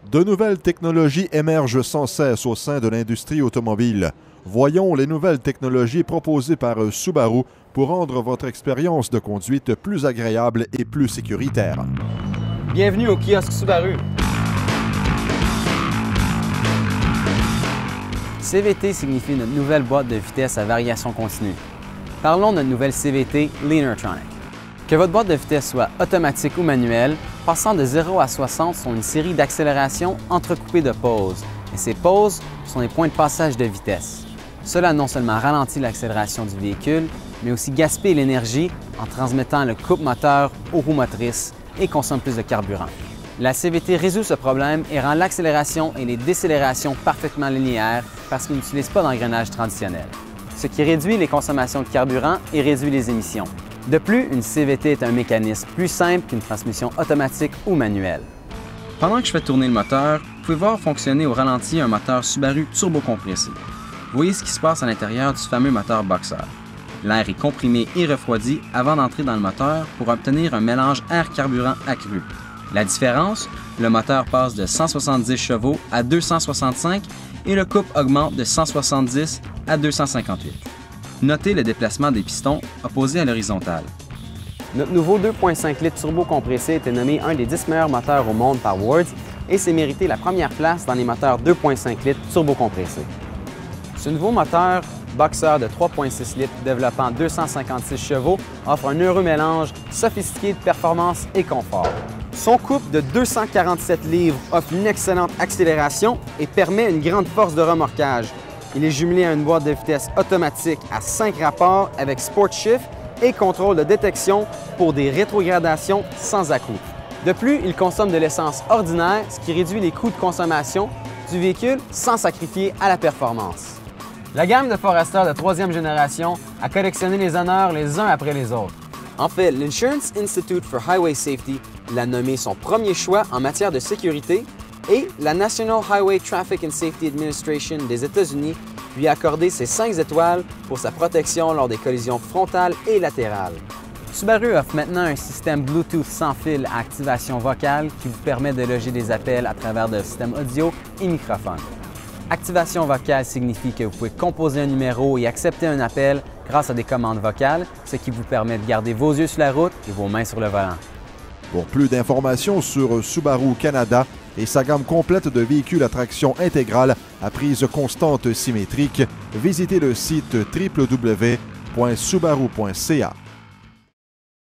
De nouvelles technologies émergent sans cesse au sein de l'industrie automobile. Voyons les nouvelles technologies proposées par Subaru pour rendre votre expérience de conduite plus agréable et plus sécuritaire. Bienvenue au kiosque Subaru. CVT signifie notre nouvelle boîte de vitesse à variation continue. Parlons de notre nouvelle CVT Leanertronic. Que votre boîte de vitesse soit automatique ou manuelle, passant de 0 à 60 sont une série d'accélérations entrecoupées de pauses. Et ces pauses sont des points de passage de vitesse. Cela non seulement ralentit l'accélération du véhicule, mais aussi gaspille l'énergie en transmettant le couple moteur aux roues motrices et consomme plus de carburant. La CVT résout ce problème et rend l'accélération et les décélérations parfaitement linéaires parce qu'il n'utilise pas d'engrenage traditionnel, ce qui réduit les consommations de carburant et réduit les émissions. De plus, une CVT est un mécanisme plus simple qu'une transmission automatique ou manuelle. Pendant que je fais tourner le moteur, vous pouvez voir fonctionner au ralenti un moteur Subaru turbocompressé. Vous voyez ce qui se passe à l'intérieur du fameux moteur Boxer. L'air est comprimé et refroidi avant d'entrer dans le moteur pour obtenir un mélange air-carburant accru. La différence, le moteur passe de 170 chevaux à 265 et le couple augmente de 170 à 258. Notez le déplacement des pistons opposés à l'horizontale. Notre nouveau 2.5 litres turbo-compressé était nommé un des 10 meilleurs moteurs au monde par Wards et s'est mérité la première place dans les moteurs 2.5 litres turbo-compressés. Ce nouveau moteur Boxer de 3.6 litres développant 256 chevaux offre un heureux mélange sophistiqué de performance et confort. Son couple de 247 livres offre une excellente accélération et permet une grande force de remorquage. Il est jumelé à une boîte de vitesse automatique à 5 rapports avec Sport Shift et contrôle de détection pour des rétrogradations sans à-coups. De plus, il consomme de l'essence ordinaire, ce qui réduit les coûts de consommation du véhicule sans sacrifier à la performance. La gamme de Forester de 3e génération a collectionné les honneurs les uns après les autres. En fait, l'Insurance Institute for Highway Safety l'a nommé son premier choix en matière de sécurité et la National Highway Traffic and Safety Administration des États-Unis lui a accordé ses 5 étoiles pour sa protection lors des collisions frontales et latérales. Subaru offre maintenant un système Bluetooth sans fil à activation vocale qui vous permet de loger des appels à travers le système audio et microphone. Activation vocale signifie que vous pouvez composer un numéro et accepter un appel grâce à des commandes vocales, ce qui vous permet de garder vos yeux sur la route et vos mains sur le volant. Pour plus d'informations sur Subaru Canada et sa gamme complète de véhicules à traction intégrale à prise constante symétrique, visitez le site www.subaru.ca.